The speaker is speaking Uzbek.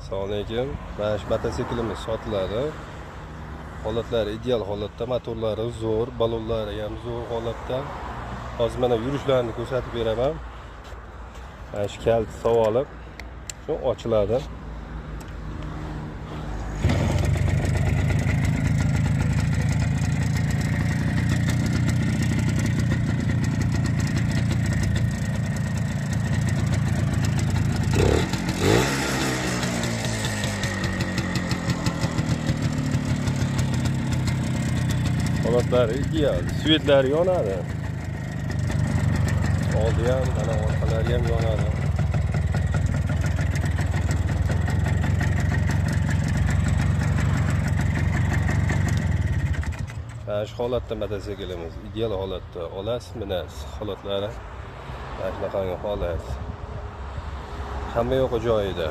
Assalomu alaykum. Mana shu mototsiklimiz sotiladi. Holatlari ideal holatda, motorlari zo'r, balonlari ham zo'r holatda. Hozir mana yurishlarini ko'rsatib beraman. Mana shu kaliti savolib, shu ochiladi. Holatlari ideal, svetlari yonadi. Oldi ham, mana orqalari ham yonadi. Mana shu holatda mototsiklimiz ideal holatda olasiz, minasiz. Holatlari mana shunaqangi holat. Hamma yo'q joyida.